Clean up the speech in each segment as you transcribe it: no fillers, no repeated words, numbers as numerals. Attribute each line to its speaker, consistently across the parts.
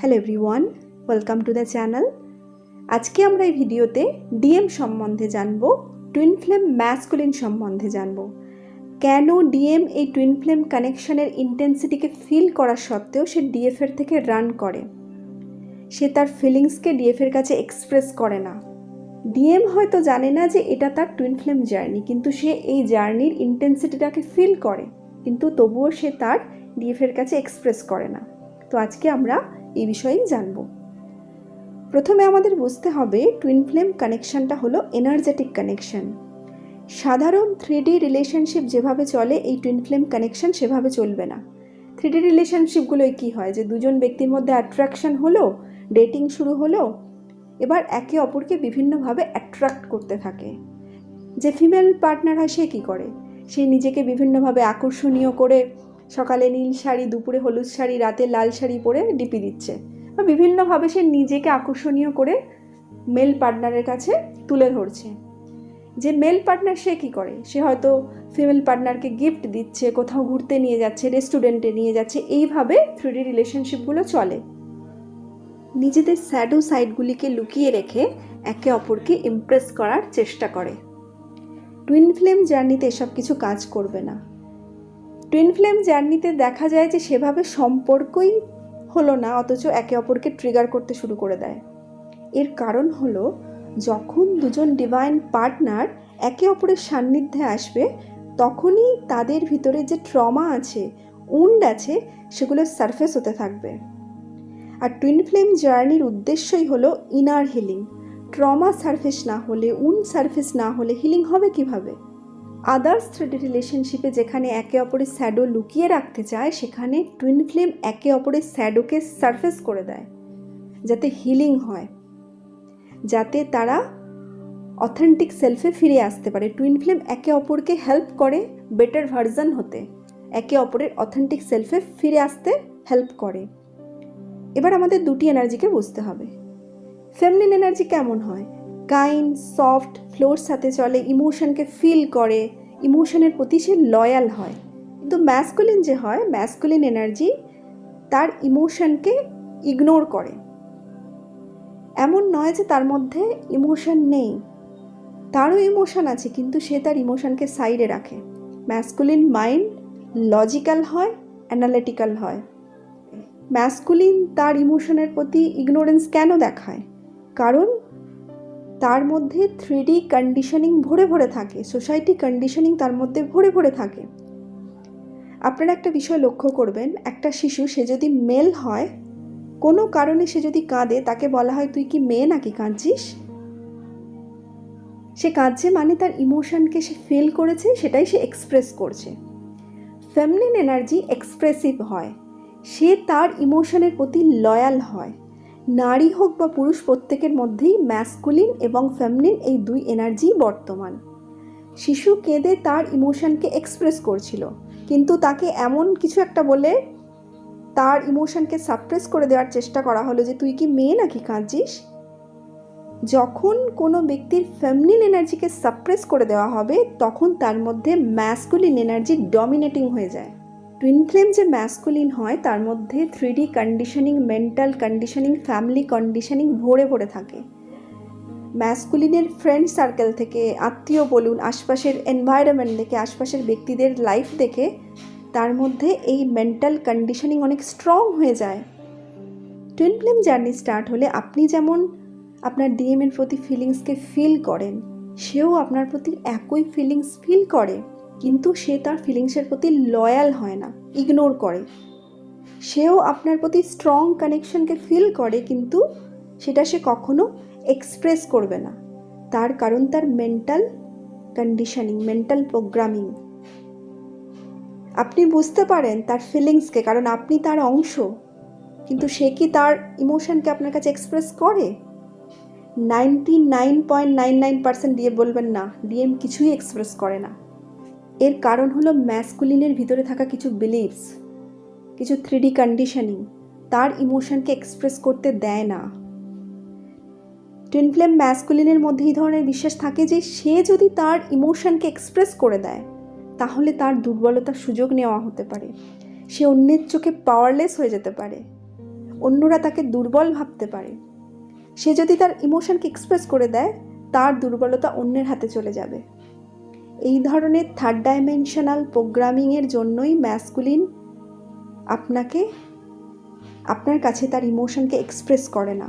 Speaker 1: Hello everyone, welcome to the channel. আজকে আমরা এই ভিডিওতে ডিএম সম্বন্ধে জানব, টুইন ফ্লেম ম্যাসকুলিন সম্বন্ধে জানব। কেন ডিএম এই টুইন ফ্লেম কানেকশনের ইন্টেন্সিটিকে ফিল করা সত্ত্বেও সে ডিএফের থেকে রান করে, সে তার ফিলিংসকে ডিএফের কাছে এক্সপ্রেস করে না। ডিএম হয়তো জানে না যে এটা তার টুইন ফ্লেম জার্নি, কিন্তু সে এই জার্নির ইন্টেন্সিটিটাকে ফিল করে, কিন্তু তবুও সে তার ডিএফের কাছে এক্সপ্রেস করে না। তো আজকে আমরা এই বিষয়েই জানব। প্রথমে আমাদের বুঝতে হবে টুইন ফ্লেম কানেকশনটা হলো এনার্জেটিক কানেকশন। সাধারণ 3D রিলেশনশিপ যেভাবে চলে এই টুইন ফ্লেম কানেকশন সেভাবে চলবে না। 3D রিলেশনশিপগুলোয় কী হয় যে দুজন ব্যক্তির মধ্যে অ্যাট্রাকশন হলো, ডেটিং শুরু হলো, এবার একে অপরকে বিভিন্নভাবে অ্যাট্রাক্ট করতে থাকে। যে ফিমেল পার্টনার হয় সে কী করে, সে নিজেকে বিভিন্নভাবে আকর্ষণীয় করে সকালে নীল শাড়ি, দুপুরে হলুদ শাড়ি, রাতে লাল শাড়ি পরে ডিপি দিচ্ছে, বা বিভিন্নভাবে সে নিজেকে আকর্ষণীয় করে মেল পার্টনারের কাছে তুলে ধরছে। যে মেল পার্টনার সে কী করে, সে হয়তো ফিমেল পার্টনারকে গিফট দিচ্ছে, কোথাও ঘুরতে নিয়ে যাচ্ছে, রেস্টুরেন্টে নিয়ে যাচ্ছে। এইভাবে 3D রিলেশনশিপগুলো চলে। নিজেদের স্যাডো সাইডগুলিকে লুকিয়ে রেখে একে অপরকে ইমপ্রেস করার চেষ্টা করে। টুইন ফ্লেম জার্নিতে এসব কিছু কাজ করবে না। টুইন ফ্লেম জার্নিতে দেখা যায় যে সেভাবে সম্পর্কই হলো না, অথচ একে অপরকে ট্রিগার করতে শুরু করে দেয়। এর কারণ হলো যখন দুজন ডিভাইন পার্টনার একে অপরের সান্নিধ্যে আসবে, তখনই তাদের ভিতরে যে ট্রমা আছে, উন্ড আছে, সেগুলো সারফেস হতে থাকবে। আর টুইন ফ্লেম জার্নির উদ্দেশ্যই হলো ইনার হিলিং। ট্রমা সারফেস না হলে, উন্ড সারফেস না হলে হিলিং হবে কিভাবে? আদার্স 3D রিলেশনশিপে যেখানে একে অপরের শ্যাডো লুকিয়ে রাখতে চায়, সেখানে টুইন ফ্লেম একে অপরের শ্যাডোকে সারফেস করে দেয়, যাতে হিলিং হয়, যাতে তারা অথেন্টিক সেলফে ফিরে আসতে পারে। টুইন ফ্লেম একে অপরকে হেল্প করে বেটার ভার্জন হতে, একে অপরের অথেন্টিক সেলফে ফিরে আসতে হেল্প করে। এবার আমাদের দুটি এনার্জিকে বুঝতে হবে। ফেমিনিন এনার্জি কেমন হয়? কাইন্ড, সফট, ফ্লোর সাথে চলে, ইমোশনকে ফিল করে, ইমোশনের প্রতি সে লয়াল হয়। কিন্তু ম্যাসকুলিন যে হয়, ম্যাসকুলিন এনার্জি তার ইমোশনকে ইগনোর করে। এমন নয় যে তার মধ্যে ইমোশন নেই, তারও ইমোশন আছে, কিন্তু সে তার ইমোশনকে সাইডে রাখে। ম্যাসকুলিন মাইন্ড লজিক্যাল হয়, অ্যানালিটিক্যাল হয়। ম্যাসকুলিন তার ইমোশনের প্রতি ইগনোরেন্স কেন দেখায়? কারণ তার মধ্যে 3D কন্ডিশনিং ভরে ভরে থাকে, সোসাইটি কন্ডিশনিং তার মধ্যে ভরে ভরে থাকে। আপনারা একটা বিষয় লক্ষ্য করবেন, একটা শিশু সে যদি মেল হয়, কোনো কারণে সে যদি কাঁদে, তাকে বলা হয় তুই কি মেয়ে নাকি কাঁদছিস? সে কাঁদছে মানে তার ইমোশনকে সে ফিল করেছে, সেটাই সে এক্সপ্রেস করছে। ফেমিনিন এনার্জি এক্সপ্রেসিভ হয়, সে তার ইমোশনের প্রতি লয়াল হয়। নারী হোক বা পুরুষ, প্রত্যেকের মধ্যেই ম্যাসকুলিন এবং ফেমিনিন এই দুই এনার্জি বর্তমান। শিশু কেঁদে তার ইমোশনকে এক্সপ্রেস করছিল, কিন্তু তাকে এমন কিছু একটা বলে তার ইমোশনকে সাপ্রেস করে দেওয়ার চেষ্টা করা হলো যে তুই কি মেয়ে নাকি কাঁদছিস। যখন কোনো ব্যক্তির ফেমিনিন এনার্জিকে সাপ্রেস করে দেওয়া হবে, তখন তার মধ্যে ম্যাসকুলিন এনার্জি ডমিনেটিং হয়ে যায়। টুইন ফ্লেম যে ম্যাসকুলিন হয়, তার মধ্যে 3D conditioning, mental conditioning, family conditioning ভরে ভরে থাকে। ম্যাসকুলিনের ফ্রেন্ড সার্কেল থেকে, আত্মীয় বলুন, আশপাশের এনভায়রনমেন্ট দেখে, আশপাশের ব্যক্তিদের লাইফ দেখে তার মধ্যে এই মেন্টাল কন্ডিশনিং অনেক স্ট্রং হয়ে যায়। টুইন ফ্লেম জার্নি স্টার্ট হলে আপনি যেমন আপনার ডিএমের প্রতি ফিলিংসকে ফিল করেন, সেও আপনার প্রতি একই ফিলিংস ফিল করে, কিন্তু সে তার ফিলিংসের প্রতি লয়াল হয় না, ইগনোর করে। সেও আপনার প্রতি স্ট্রং কানেকশনকে ফিল করে, কিন্তু সেটা সে কখনো এক্সপ্রেস করবে না। তার কারণ তার মেন্টাল কন্ডিশনিং, মেন্টাল প্রোগ্রামিং। আপনি বুঝতে পারেন তার ফিলিংসকে, কারণ আপনি তার অংশ, কিন্তু সে কি তার ইমোশনকে আপনার কাছে এক্সপ্রেস করে? 99.99% দিয়ে বলবেন না, ডিএম কিছুই এক্সপ্রেস করে না। এর কারণ হলো ম্যাসকুলিনের ভিতরে থাকা কিছু বিলিভস, কিছু 3D কন্ডিশনিং তার ইমোশনকে এক্সপ্রেস করতে দেয় না। টুইন ফ্লেম ম্যাসকুলিনের মধ্যে এই ধরনের বিশ্বাস থাকে যে সে যদি তার ইমোশনকে এক্সপ্রেস করে দেয়, তাহলে তার দুর্বলতার সুযোগ নেওয়া হতে পারে, সে অন্যের চোখে পাওয়ারলেস হয়ে যেতে পারে, অন্যরা তাকে দুর্বল ভাবতে পারে। সে যদি তার ইমোশনকে এক্সপ্রেস করে দেয়, তার দুর্বলতা অন্যের হাতে চলে যাবে। এই ধরনের থার্ড ডাইমেনশনাল প্রোগ্রামিংয়ের জন্যই ম্যাসকুলিন আপনার কাছে তার ইমোশনকে এক্সপ্রেস করে না।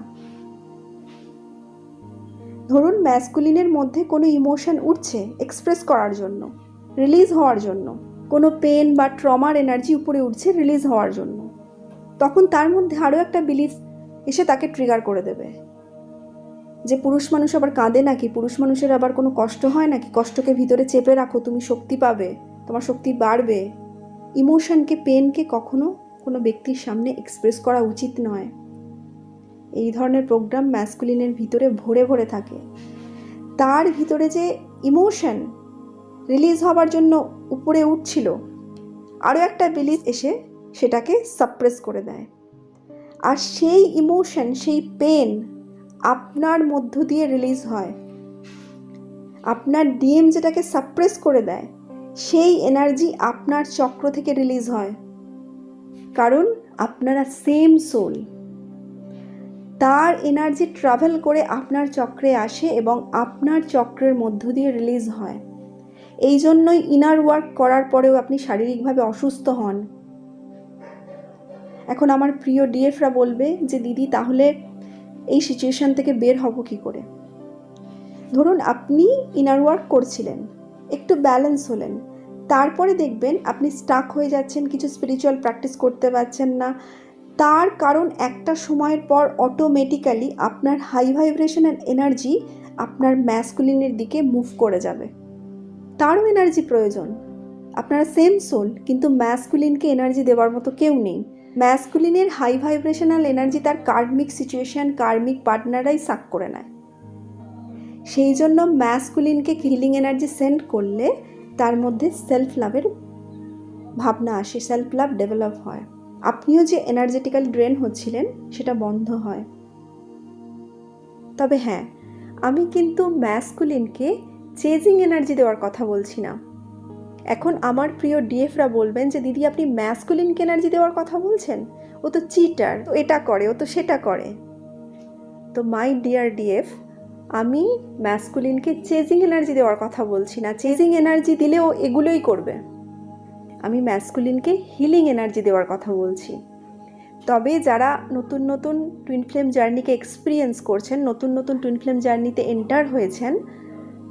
Speaker 1: ধরুন ম্যাসকুলিনের মধ্যে কোনো ইমোশন উঠছে এক্সপ্রেস করার জন্য, রিলিজ হওয়ার জন্য, কোনো পেন বা ট্রমার এনার্জি উপরে উঠছে রিলিজ হওয়ার জন্য, তখন তার মধ্যে আরও একটা বিলিফ এসে তাকে ট্রিগার করে দেবে যে পুরুষ মানুষ আবার কাঁদে নাকি, পুরুষ মানুষের আবার কোনো কষ্ট হয় নাকি, কষ্টকে ভিতরে চেপে রাখো, তুমি শক্তি পাবে, তোমার শক্তি বাড়বে। ইমোশনকে, পেনকে কখনো কোনো ব্যক্তির সামনে এক্সপ্রেস করা উচিত নয়। এই ধরনের প্রোগ্রাম ম্যাসকুলিনের ভিতরে ভরে ভরে থাকে। তার ভিতরে যে ইমোশন রিলিজ হবার জন্য উপরে উঠছিল, আরও একটা বিলিফ এসে সেটাকে সাপ্রেস করে দেয়। আর সেই ইমোশন, সেই পেন আপনার মধ্য দিয়ে রিলিজ হয়। আপনার ডিএম যেটাকে সাপ্রেস করে দেয়, সেই এনার্জি আপনার চক্র থেকে রিলিজ হয়। কারণ আপনারা সেম সোল। তার এনার্জি ট্রাভেল করে আপনার চক্রে আসে এবং আপনার চক্রের মধ্য দিয়ে রিলিজ হয়। এই জন্যই ইনার ওয়ার্ক করার পরেও আপনি শারীরিকভাবে অসুস্থ হন। এখন আমার প্রিয় ডিএফরা বলবে যে দিদি তাহলে এই সিচুয়েশান থেকে বের হব কী করে? ধরুন আপনি ইনার ওয়ার্ক করছিলেন, একটু ব্যালেন্স হলেন, তারপরে দেখবেন আপনি স্টাক হয়ে যাচ্ছেন, কিছু স্পিরিচুয়াল প্র্যাকটিস করতে পারছেন না। তার কারণ একটা সময়ের পর অটোমেটিক্যালি আপনার হাই ভাইব্রেশনাল এনার্জি আপনার ম্যাসকুলিনের দিকে মুভ করে যাবে। তারও এনার্জি প্রয়োজন। আপনারা সেম সোল, কিন্তু ম্যাসকুলিনকে এনার্জি দেওয়ার মতো কেউ নেই। ম্যাসকুলিনের হাই ভাইব্রেশনাল এনার্জি তার কার্মিক সিচুয়েশান, কার্মিক পার্টনাররাই সাক করে নেয়। সেই জন্য ম্যাসকুলিনকে হিলিং এনার্জি সেন্ড করলে তার মধ্যে সেলফ লাভের ভাবনা আসে, সেলফ লাভ ডেভেলপ হয়। আপনিও যে এনার্জেটিক্যাল ড্রেন হচ্ছিলেন সেটা বন্ধ হয়। তবে হ্যাঁ, আমি কিন্তু ম্যাসকুলিনকে চেজিং এনার্জি দেওয়ার কথা বলছি না। এখন আমার প্রিয় ডিএফরা বলবেন যে দিদি আপনি ম্যাসকুলিনকে এনার্জি দেওয়ার কথা বলছেন, ও তো চিটার, ও এটা করে, ও তো সেটা করে। তো মাই ডিয়ার ডিএফ, আমি ম্যাসকুলিনকে চেজিং এনার্জি দেওয়ার কথা বলছি না। চেজিং এনার্জি দিলে ও এগুলোই করবে। আমি ম্যাসকুলিনকে হিলিং এনার্জি দেওয়ার কথা বলছি। তবে যারা নতুন নতুন টুইন ফ্লেম জার্নিকে এক্সপিরিয়েন্স করছেন, নতুন নতুন টুইন ফ্লেম জার্নিতে এন্টার হয়েছেন,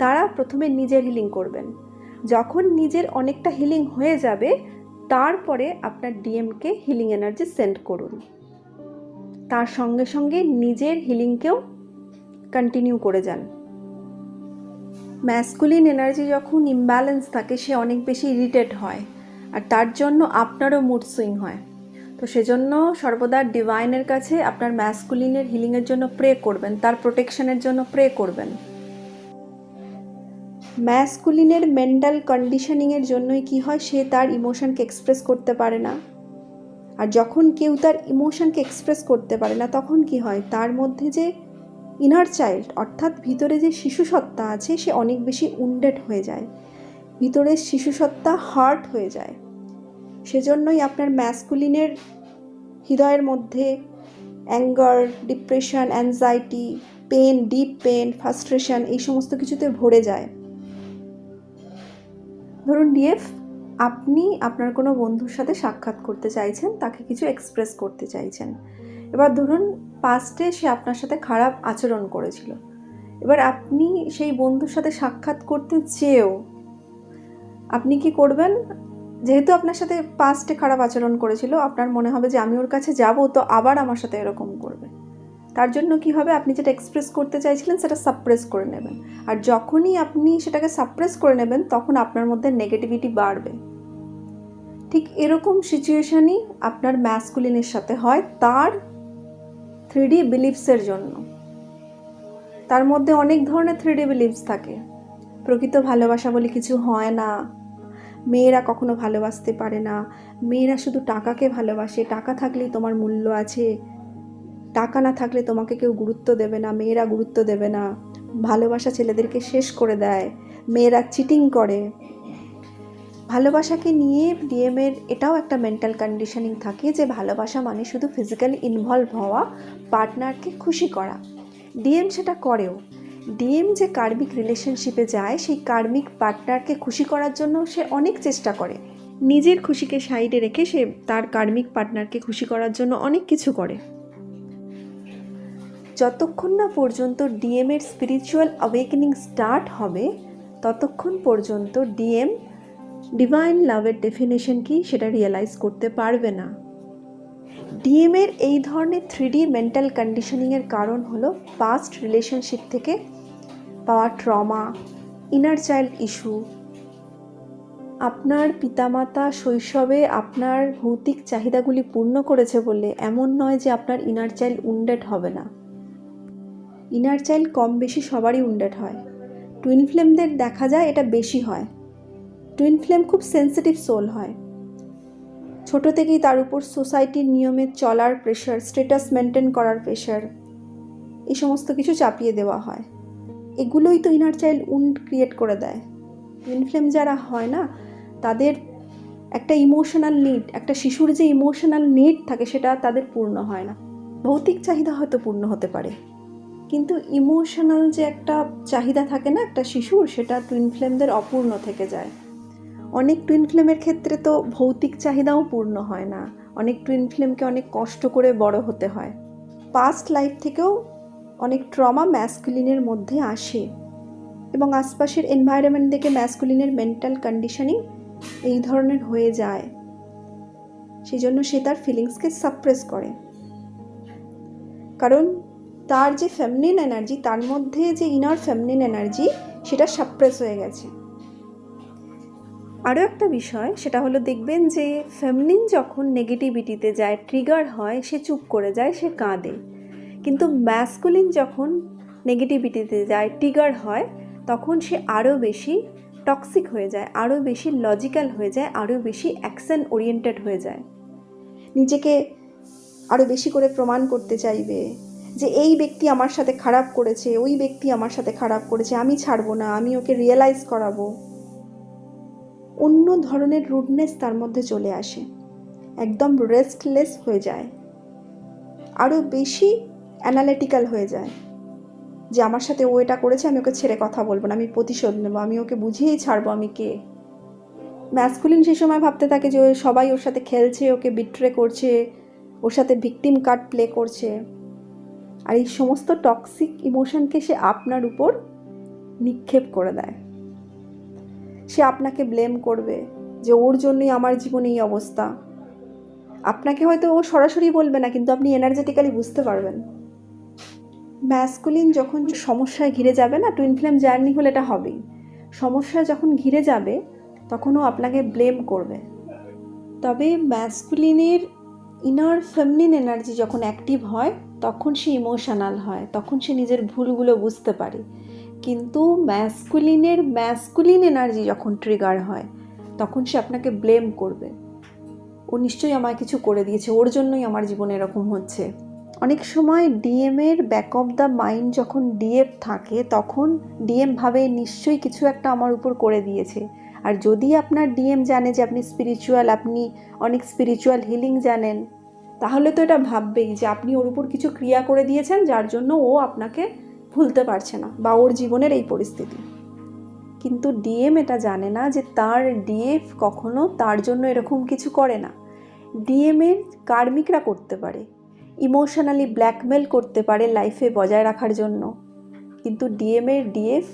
Speaker 1: তারা প্রথমে নিজের হিলিং করবেন। যখন নিজের অনেকটা হিলিং হয়ে যাবে, তারপরে আপনার ডিএমকে হিলিং এনার্জি সেন্ড করুন। তার সঙ্গে সঙ্গে নিজের হিলিংকেও কন্টিনিউ করে যান। ম্যাসকুলিন এনার্জি যখন ইমব্যালেন্স থাকে, সে অনেক বেশি ইরিটেট হয়, আর তার জন্য আপনারও মুড সুইং হয়। তো সেজন্য সর্বদা ডিভাইনের কাছে আপনার ম্যাসকুলিনের হিলিংয়ের জন্য প্রে করবেন, তার প্রোটেকশনের জন্য প্রে করবেন। ম্যাসকুলিনের মেন্টাল কন্ডিশনিংয়ের জন্যই কি হয়, সে তার ইমোশনকে এক্সপ্রেস করতে পারে না। আর যখন কেউ তার ইমোশনকে এক্সপ্রেস করতে পারে না, তখন কি হয়, তার মধ্যে যে ইনার চাইল্ড অর্থাৎ ভিতরে যে শিশুসত্তা আছে, সে অনেক বেশি উন্ডেড হয়ে যায়, ভিতরের শিশুসত্তা হার্ট হয়ে যায়। সেজন্যই আপনার ম্যাসকুলিনের হৃদয়ের মধ্যে anger, depression, anxiety, pain, deep pain, frustration এই সমস্ত কিছুতে ভরে যায়। ধরুন ডিএফ, আপনি আপনার কোনো বন্ধুর সাথে সাক্ষাৎ করতে চাইছেন, তাকে কিছু এক্সপ্রেস করতে চাইছেন। এবার ধরুন পাস্টে সে আপনার সাথে খারাপ আচরণ করেছিল। এবার আপনি সেই বন্ধুর সাথে সাক্ষাৎ করতে চেয়েও আপনি কি করবেন? যেহেতু আপনার সাথে পাস্টে খারাপ আচরণ করেছিল, আপনার মনে হবে যে আমি ওর কাছে যাব তো আবার আমার সাথে এরকম করবে। তার জন্য কি হবে, আপনি যেটা এক্সপ্রেস করতে চাইছিলেন সেটা সাপ্রেস করে নেবেন। আর যখনই আপনি সেটাকে সাপ্রেস করে নেবেন, তখন আপনার মধ্যে নেগেটিভিটি বাড়বে। ঠিক এরকম সিচুয়েশনই আপনার ম্যাসকুলিনের সাথে হয় তার 3D বিলিফসের জন্য। তার মধ্যে অনেক ধরনের 3D বিলিফস থাকে। প্রকৃত ভালোবাসা বলে কিছু হয় না, মেয়েরা কখনো ভালোবাসতে পারে না, মেয়েরা শুধু টাকাকে ভালোবাসে, টাকা থাকলেই তোমার মূল্য আছে, টাকা না থাকলে তোমাকে কেউ গুরুত্ব দেবে না, মেয়েরা গুরুত্ব দেবে না, ভালোবাসা ছেলেদেরকে শেষ করে দেয়, মেয়েরা চিটিং করে। ভালোবাসাকে নিয়ে ডিএমের এটাও একটা মেন্টাল কন্ডিশনিং থাকে যে ভালোবাসা মানে শুধু ফিজিক্যালি ইনভলভ হওয়া, পার্টনারকে খুশি করা। ডিএম সেটা করেও। ডিএম যে কার্মিক রিলেশনশিপে যায় সেই কার্মিক পার্টনারকে খুশি করার জন্য সে অনেক চেষ্টা করে। নিজের খুশিকে সাইডে রেখে সে তার কার্মিক পার্টনারকে খুশি করার জন্য অনেক কিছু করে। যতক্ষণ না পর্যন্ত ডিএমের স্পিরিচুয়াল অ্যাওয়েকেনিং স্টার্ট হবে ততক্ষণ পর্যন্ত ডিএম ডিভাইন লাভের ডেফিনেশন কি সেটা রিয়েলাইজ করতে পারবে না। ডিএমের এই ধরনের 3D মেন্টাল কন্ডিশনিংয়ের কারণ হলো পাস্ট রিলেশনশিপ থেকে পাওয়া ট্রমা, ইনার চাইল্ড ইস্যু। আপনার পিতামাতা শৈশবে আপনার ভৌতিক চাহিদাগুলি পূর্ণ করেছে বলে এমন নয় যে আপনার ইনার চাইল্ড উন্ডেড হবে না। ইনার চাইল্ড কম বেশি সবারই উন্ডেড হয়। টুইন ফ্লেমদের দেখা যায় এটা বেশি হয়। টুইন ফ্লেম খুব সেন্সিটিভ সোল হয়। ছোট থেকেই তার উপর সোসাইটির নিয়মে চলার প্রেশার, স্ট্যাটাস মেনটেন করার প্রেশার, এই সমস্ত কিছু চাপিয়ে দেওয়া হয়। এগুলোই তো ইনার চাইল্ড উন্ড ক্রিয়েট করে দেয়। টুইন ফ্লেম যারা হয় না তাদের একটা ইমোশনাল নিড, একটা শিশুর যে ইমোশনাল নিড থাকে সেটা তাদের পূর্ণ হয় না। ভৌতিক চাহিদা হয়তো পূর্ণ হতে পারে, কিন্তু ইমোশনাল যে একটা চাহিদা থাকে না একটা শিশুর, সেটা টুইন ফ্লেমদের অপূর্ণ থেকে যায়। অনেক টুইন ফ্লেমের ক্ষেত্রে তো ভৌতিক চাহিদাও পূর্ণ হয় না। অনেক টুইন ফ্লেমকে অনেক কষ্ট করে বড় হতে হয়। পাস্ট লাইফ থেকেও অনেক ট্রমা ম্যাসকুলিনের মধ্যে আসে এবং আশপাশের এনভায়রনমেন্ট থেকে ম্যাসকুলিনের মেন্টাল কন্ডিশনিং এই ধরনের হয়ে যায়। সেই জন্য সে তার ফিলিংসকে সাপ্রেস করে, কারণ তার যে ফেমিনিন এনার্জি, তার মধ্যে যে ইনার ফেমিনিন এনার্জি, সেটা সাপ্রেস হয়ে গেছে। আরও একটা বিষয় সেটা হলো দেখবেন যে ফেমিনিন যখন নেগেটিভিটিতে যায়, ট্রিগার হয়, সে চুপ করে যায়, সে কাঁদে। কিন্তু ম্যাসকুলিন যখন নেগেটিভিটিতে যায়, ট্রিগার হয়, তখন সে আরও বেশি টক্সিক হয়ে যায়, আরও বেশি লজিক্যাল হয়ে যায়, আরও বেশি অ্যাকশন ওরিয়েন্টেড হয়ে যায়। নিজেকে আরও বেশি করে প্রমাণ করতে চাইবে যে এই ব্যক্তি আমার সাথে খারাপ করেছে, ওই ব্যক্তি আমার সাথে খারাপ করেছে, আমি ছাড়বো না, আমি ওকে রিয়েলাইজ করাবো। অন্য ধরনের রুডনেস তার মধ্যে চলে আসে, একদম রেস্টলেস হয়ে যায়, আরও বেশি অ্যানালিটিক্যাল হয়ে যায় যে আমার সাথে ও এটা করেছে, আমি ওকে ছেড়ে কথা বলবো না, আমি প্রতিশোধ নেবো, আমি ওকে বুঝিয়েই ছাড়বো আমি কে। ম্যাসকুলিন সেই সময় ভাবতে থাকে যে সবাই ওর সাথে খেলছে, ওকে বিট্রে করছে, ওর সাথে ভিকটিম কার্ড প্লে করছে। আর এই সমস্ত টক্সিক ইমোশনকে সে আপনার উপর নিক্ষেপ করে দেয়। সে আপনাকে ব্লেম করবে যে ওর জন্যই আমার জীবনে এই অবস্থা। আপনাকে হয়তো ও সরাসরি বলবে না, কিন্তু আপনি এনার্জেটিক্যালি বুঝতে পারবেন। ম্যাসকুলিন যখন সমস্যায় ঘিরে যাবে না, টুইন ফ্লেম জার্নি হলে এটা হবেই। সমস্যায় যখন ঘিরে যাবে তখন ও আপনাকে ব্লেম করবে। তবে ম্যাসকুলিনের ইনার ফেমিনিন এনার্জি যখন অ্যাক্টিভ হয় তখন সে ইমোশনাল হয়, তখন সে নিজের ভুলগুলো বুঝতে পারে। কিন্তু ম্যাসকুলিন এনার্জি যখন ট্রিগার হয় তখন সে আপনাকে ব্লেম করবে। ও নিশ্চয়ই আমায় কিছু করে দিয়েছে, ওর জন্যই আমার জীবনে এরকম হচ্ছে। অনেক সময় ডিএমের ব্যাক অফ দ্য মাইন্ড যখন ডিএফ থাকে তখন ডিএম ভাবে নিশ্চয়ই কিছু একটা আমার উপর করে দিয়েছে। আর যদি আপনার ডিএম জানে যে আপনি স্পিরিচুয়াল, আপনি অনেক স্পিরিচুয়াল হিলিং জানেন, তাহলে তো এটা ভাববেই যে আপনি ওর উপর কিছু ক্রিয়া করে দিয়েছেন যার জন্য ও আপনাকে ভুলতে পারছে না বা ওর জীবনের এই পরিস্থিতি। কিন্তু ডিএম এটা জানে না যে তার ডিএফ কখনো তার জন্য এরকম কিছু করে না। ডিএমের কার্মিকরা করতে পারে, ইমোশনালি ব্ল্যাকমেল করতে পারে লাইফে বজায় রাখার জন্য, কিন্তু ডিএমের ডিএফ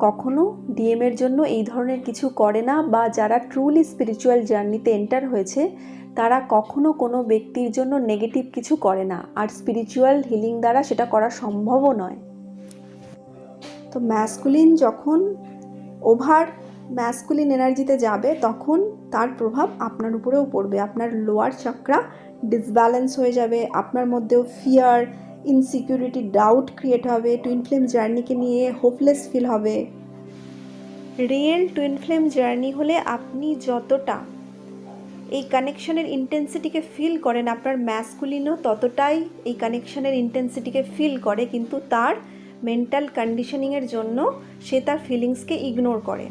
Speaker 1: কখনো ডিএমের জন্য এই ধরনের কিছু করে না। বা যারা ট্রুলি স্পিরিচুয়াল জার্নিতে এন্টার হয়েছে তারা কখনো কোনো ব্যক্তির জন্য নেগেটিভ কিছু করে না, আর স্পিরিচুয়াল হিলিং দ্বারা সেটা করা সম্ভবও নয়। তো ম্যাসকুলিন যখন ওভার ম্যাসকুলিন এনার্জিতে যাবে তখন তার প্রভাব আপনার উপরেও পড়বে। আপনার লোয়ার চক্রা ডিসব্যালেন্স হয়ে যাবে, আপনার মধ্যেও ফিয়ার, ইনসিকিউরিটি, ডাউট ক্রিয়েট হবে, টুইন ফ্লেম জার্নিকে নিয়ে হোপলেস ফিল হবে। রিয়েল টুইন ফ্লেম জার্নি হলে আপনি যতটা এই কানেকশনের ইন্টেন্সিটিকে ফিল করেন, আপনার ম্যাসকুলিনও ততটাই এই কানেকশনের ইন্টেন্সিটিকে ফিল করে, কিন্তু তার মেন্টাল কন্ডিশনিংয়ের জন্য সে তার ফিলিংসকে ইগনোর করে।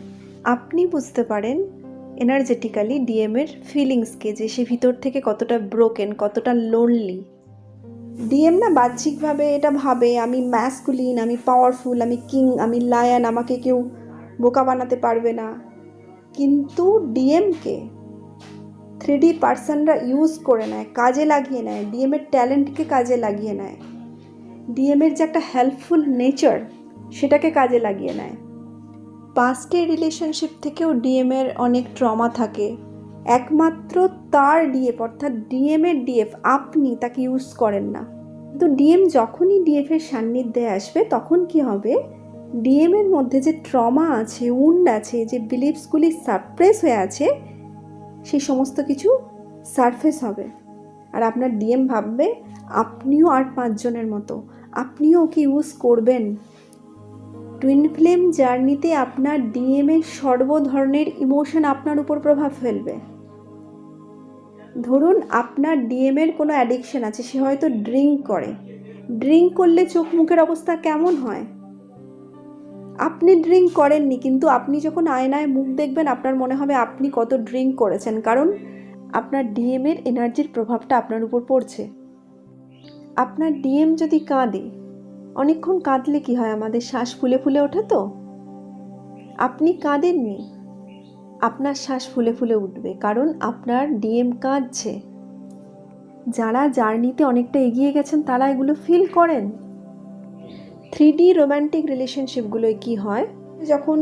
Speaker 1: আপনি বুঝতে পারেন এনার্জেটিক্যালি ডিএমের ফিলিংসকে, যে সে ভিতর থেকে কতটা ব্রোকেন, কতটা লোনলি। ডিএম না বাহ্যিকভাবে এটা ভাবে আমি ম্যাসকুলিন, আমি পাওয়ারফুল, আমি কিং, আমি লায়ন, আমাকে কেউ বোকা বানাতে পারবে না। কিন্তু ডিএমকে 3D পার্সনরা ইউজ করে নেয়, কাজে লাগিয়ে নেয়, ডিএমের ট্যালেন্টকে কাজে লাগিয়ে নেয়, ডিএমের যে একটা হেল্পফুল নেচার সেটাকে কাজে লাগিয়ে নেয়। পাস্টের রিলেশনশিপ থেকেও ডিএমের অনেক ট্রমা থাকে, একমাত্র তার ডিএফ অর্থাৎ ডিএমের ডিএফ আপনি তাকে ইউজ করেন না। কিন্তু ডিএম যখনই ডিএফের সান্নিধ্যে আসবে তখন কি হবে, ডিএমের মধ্যে যে ট্রমা আছে, উন্ড আছে, যে বিলিভসগুলি সারপ্রেস হয়ে আছে, সেই সমস্ত কিছু সারফেস হবে। আর আপনার ডিএম ভাববে আপনিও আর 5 জনের মতো, আপনিও ওকে ইউজ করবেন। টুইন ফ্লেম জার্নিতে আপনার ডিএমের সর্বধরনের ইমোশন আপনার উপর প্রভাব ফেলবে। ধরুন আপনার ডিএমের কোনো অ্যাডিকশন আছে, সে হয়তো ড্রিঙ্ক করে। ড্রিঙ্ক করলে চোখ মুখের অবস্থা কেমন হয়? আপনি ড্রিঙ্ক করেননি, কিন্তু আপনি যখন আয়নায় মুখ দেখবেন আপনার মনে হবে আপনি কত ড্রিঙ্ক করেছেন, কারণ আপনার ডিএমের এনার্জির প্রভাবটা আপনার উপর পড়ছে। আপনার ডিএম যদি কাঁদে, অনেকক্ষণ কাঁদলে কি হয়, আমাদের শ্বাস ফুলে ফুলে ওঠে। তো আপনি কাঁদেননি, আপনার শ্বাস ফুলে ফুলে উঠবে, কারণ আপনার ডিএম কাঁদছে। যারা জার্নিতে অনেকটা এগিয়ে গেছেন তারা এগুলো ফিল করেন। 3D রোম্যান্টিক রিলেশনশিপগুলোয় কি হয়, যখন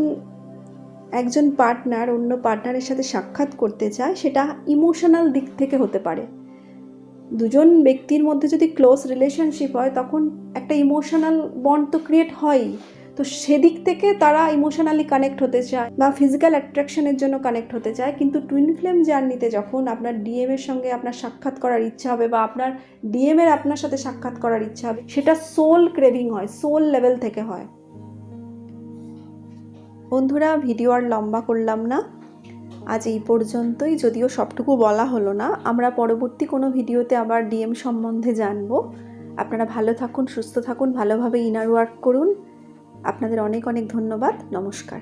Speaker 1: একজন পার্টনার অন্য পার্টনারের সাথে সাক্ষাৎ করতে চায়, সেটা ইমোশনাল দিক থেকে হতে পারে। দুজন ব্যক্তির মধ্যে যদি ক্লোজ রিলেশনশিপ হয় তখন একটা ইমোশনাল বন্ড তো ক্রিয়েট হয়ই, তো সেদিক থেকে তারা ইমোশনালি কানেক্ট হতে চায় বা ফিজিক্যাল অ্যাট্রাকশনের জন্য কানেক্ট হতে চায়। কিন্তু টুইন ফ্লেম জার্নিতে যখন আপনার ডিএমের সঙ্গে আপনার সাক্ষাৎ করার ইচ্ছা হবে বা আপনার ডিএমের আপনার সাথে সাক্ষাৎ করার ইচ্ছা হবে, সেটা সোল ক্রেভিং হয়, সোল লেভেল থেকে হয়। বন্ধুরা, ভিডিও আর লম্বা করলাম না, আজ এই পর্যন্তই। যদিও সবটুকু বলা হলো না, আমরা পরবর্তী কোনো ভিডিওতে আবার ডিএম সম্বন্ধে জানবো। আপনারা ভালো থাকুন, সুস্থ থাকুন, ভালোভাবে ইনার ওয়ার্ক করুন। আপনাদের অনেক অনেক ধন্যবাদ। নমস্কার।